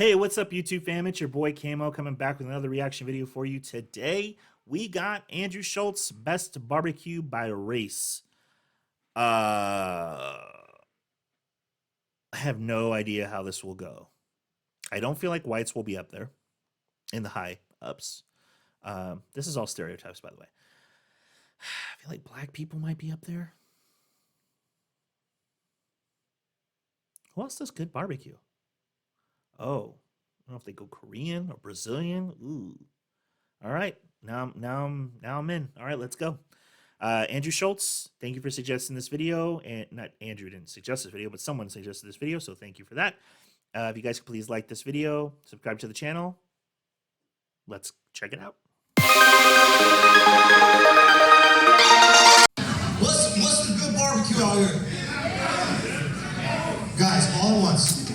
Hey, what's up, YouTube fam? It's your boy Camo coming back with another reaction video for you. Today, we got Andrew Schulz Best Barbecue by Race. I have no idea how this will go. I don't feel like whites will be up there in the high ups. This is all stereotypes, by the way. I feel like black people might be up there. Who else does good barbecue? Oh, I don't know if they go Korean or Brazilian. Ooh. All right. Now I'm in. All right, let's go. Andrew Schulz, thank you for suggesting this video. And not Andrew didn't suggest this video, but someone suggested this video, so thank you for that. If you guys could please like this video, subscribe to the channel. Let's check it out. What's the good barbecue out here? Guys, all at once.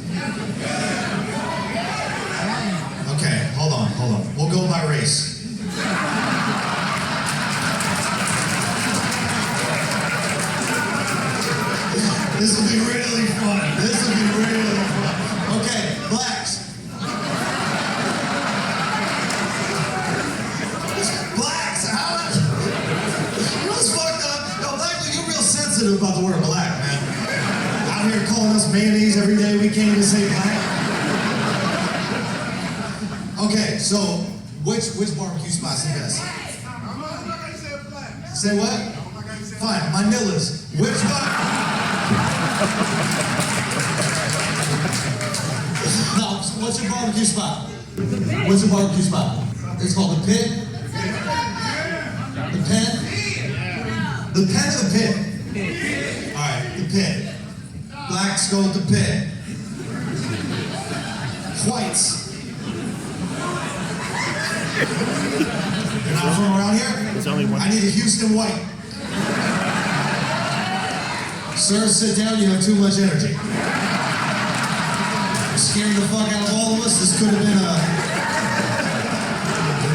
Okay, hold on. We'll go by race. This will be really fun. Okay, blacks. Blacks, you know what's fucked up? No, black people, you're real sensitive about the word black, man. Out here calling us mayonnaise every day, we can't even say black. Okay, so which barbecue spot's the best? I'm not gonna say black. Say what? Fine, Manila's. Which one? No, what's your barbecue spot? What's your barbecue spot? It's called the Pit? The Pen? The Pen or the Pit? Alright, the Pit. Blacks go with the Pit. Whites. You're not from around here? There's only one. I need a Houston white. Sir, sit down, you have too much energy. You're scaring the fuck out of all of us. This could have been a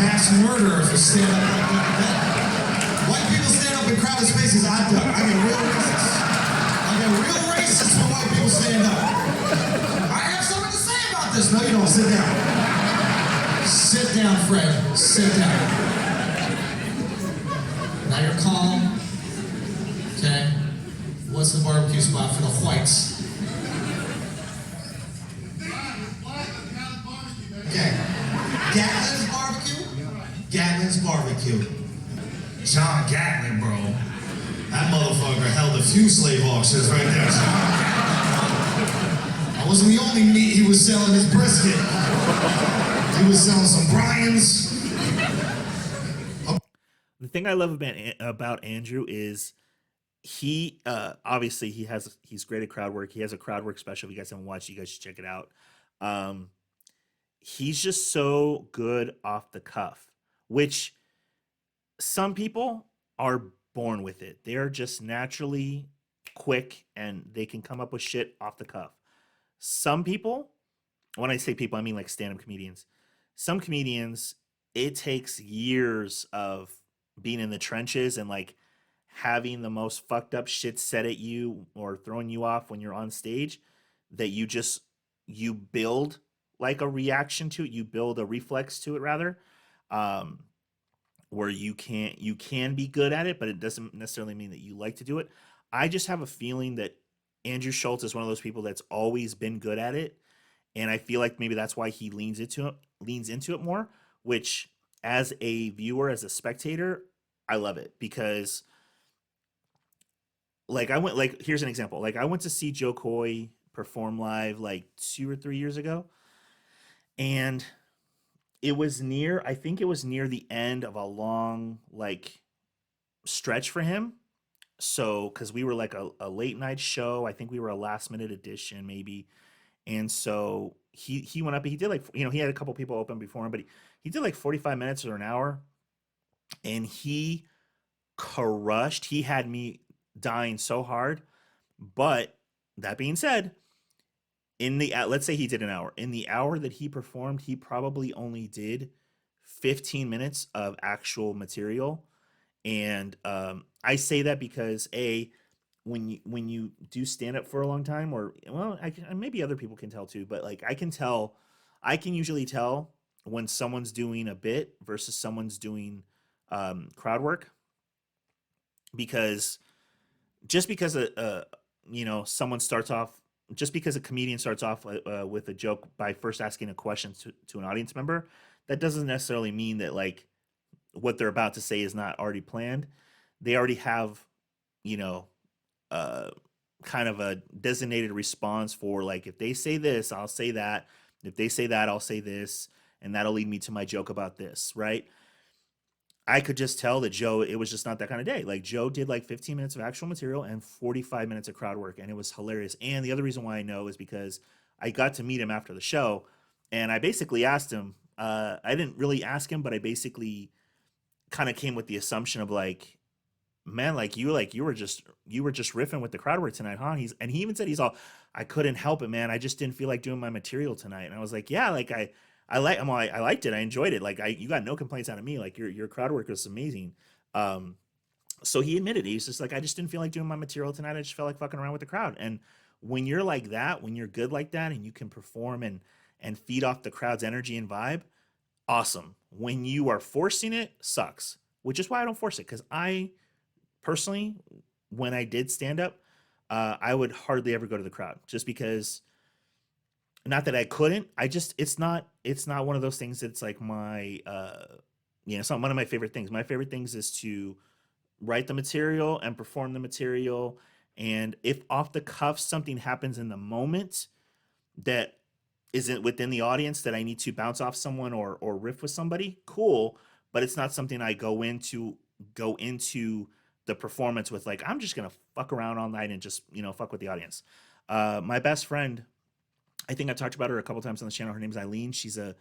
mass murder if you stand up like that. White people stand up in crowded spaces, I duck. I get real racist when white people stand up. I have something to say about this. No, you don't. Sit down. Sit down, Fred. Sit down. Now you're calm. Okay. What's the barbecue spot for the whites? Okay. Gatlin's barbecue? Gatlin's barbecue. John Gatlin, bro. That motherfucker held a few slave auctions right there. I wasn't the only meat he was selling his brisket. He was selling some Bryans. The thing I love about Andrew is he obviously he's great at Crowdwork. He has a Crowdwork special. If you guys haven't watched, you guys should check it out. He's just so good off the cuff, which some people are born with it. They're just naturally quick and they can come up with shit off the cuff. Some people, when I say people, I mean like stand-up comedians. Some comedians, it takes years of being in the trenches and like having the most fucked up shit said at you or throwing you off when you're on stage that you build like a reaction to it. You build a reflex to it rather, where you can be good at it, but it doesn't necessarily mean that you like to do it. I just have a feeling that Andrew Schulz is one of those people that's always been good at it. And I feel like maybe that's why he leans into it more, which as a viewer, as a spectator, I love it because here's an example. Like I went to see Joe Coy perform live like 2 or 3 years ago. And I think it was near the end of a long like stretch for him. So, cause we were like a late night show. I think we were a last minute edition maybe. And so he went up and he did like, he had a couple people open before him, but he did like 45 minutes or an hour and he crushed. He had me dying so hard. But that being said, let's say he did an hour. In the hour that he performed, he probably only did 15 minutes of actual material. And I say that because when you do stand up for a long time, or maybe other people can tell too, but like I can tell I can usually tell when someone's doing a bit versus someone's doing crowd work, because just because someone starts off, just because a comedian starts off with a joke by first asking a question to an audience member, that doesn't necessarily mean that like what they're about to say is not already planned. They already have, you know, kind of a designated response for like, if they say this, I'll say that. If they say that, I'll say this, and that'll lead me to my joke about this, right? I could just tell that Joe, it was just not that kind of day. Like Joe did like 15 minutes of actual material and 45 minutes of crowd work, and it was hilarious. And the other reason why I know is because I got to meet him after the show, and I basically asked him. I didn't really ask him, but I basically kind of came with the assumption of like, man, like you were just riffing with the crowd work tonight, huh? He even said I couldn't help it, man. I just didn't feel like doing my material tonight. And I was like, yeah, like I liked it. I enjoyed it. Like you got no complaints out of me. Like your crowd work was amazing. So he admitted it. He's just like, I just didn't feel like doing my material tonight. I just felt like fucking around with the crowd. And when you're like that, when you're good like that, and you can perform and feed off the crowd's energy and vibe, awesome. When you are forcing it, sucks. Which is why I don't force it, because I personally, when I did stand up, I would hardly ever go to the crowd, just because, not that I couldn't, it's not one of those things that's like my, it's not one of my favorite things. My favorite things is to write the material and perform the material. And if off the cuff something happens in the moment that isn't within the audience that I need to bounce off someone or riff with somebody, cool. But it's not something I go into the performance with like, I'm just gonna fuck around all night and just fuck with the audience. My best friend, I think I talked about her a couple times on the channel. Her name's Eileen. She's a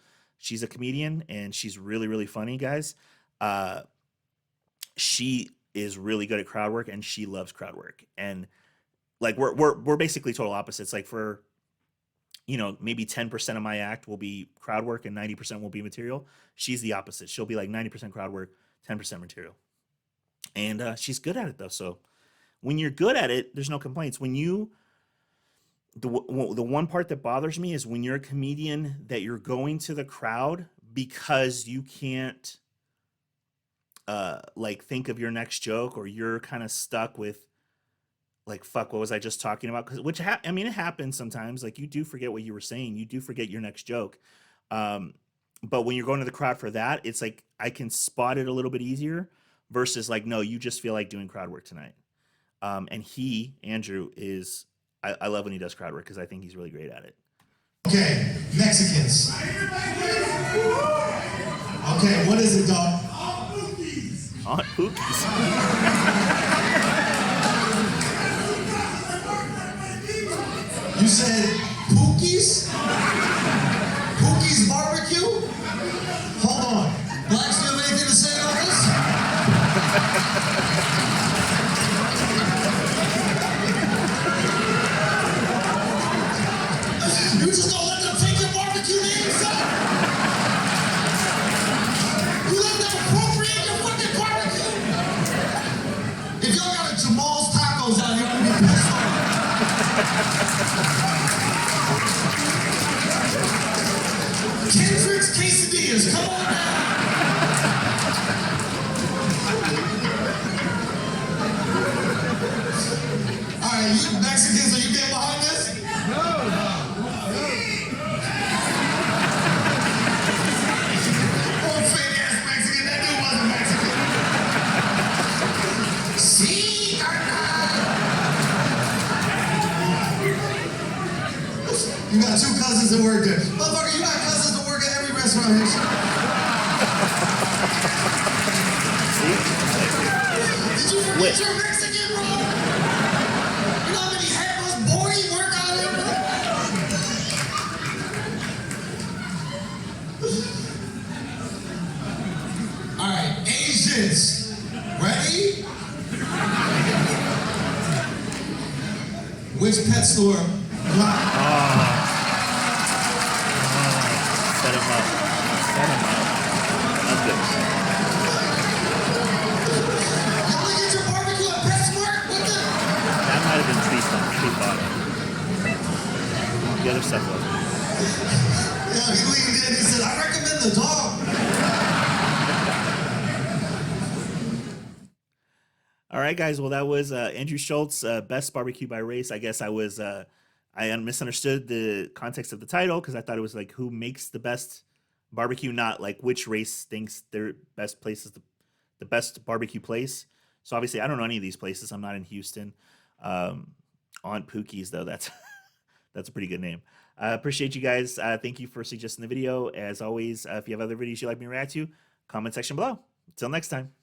comedian, and she's really, really funny, guys. She is really good at crowd work, and she loves crowd work. And like we're basically total opposites. Like for maybe 10% of my act will be crowd work and 90% will be material. She's the opposite. She'll be like 90% crowd work, 10% material. And she's good at it though. So when you're good at it, there's no complaints. When the one part that bothers me is when you're a comedian that you're going to the crowd because you can't like think of your next joke, or you're kind of stuck with like, fuck, what was I just talking about? It happens sometimes. Like you do forget what you were saying. You do forget your next joke. But when you're going to the crowd for that, it's like I can spot it a little bit easier versus like, no, you just feel like doing crowd work tonight. And Andrew, I love when he does crowd work because I think he's really great at it. Okay, Mexicans. Okay, what is it, dog? Aunt Pookie's. You said Pookie's? Pookie's barbecue? Hold on. Blacks, do you have anything to say about this? You just gonna let them take your barbecue name, son? You let them appropriate your fucking barbecue? If y'all got a Jamal's Tacos out here, I'm gonna be pissed off. Kendrick's Quesadillas, come on now. All right, you Mexicans, are you getting behind this? No. Oh, fake ass Mexican, that dude wasn't Mexican. See, you got two cousins that work there. Motherfucker, you got cousins that work at every restaurant here. Did you forget you're Mexican, bro? You know how many hairless boys work out here, bro? All right, Asians. Ready? Which pet store? Set him up. That's good. Y'all wanna get your barbecue at PetSmart? What the? That might have been tree bottom. The other stuff was. Yeah, the dog. All right, guys. Well, that was Andrew Schulz, best barbecue by race. I guess I misunderstood the context of the title because I thought it was like who makes the best barbecue, not like which race thinks their best place is the best barbecue place. So obviously, I don't know any of these places. I'm not in Houston. Aunt Pookie's though, that's that's a pretty good name. I appreciate you guys. Thank you for suggesting the video. As always, if you have other videos you'd like me to react to, comment section below. Until next time.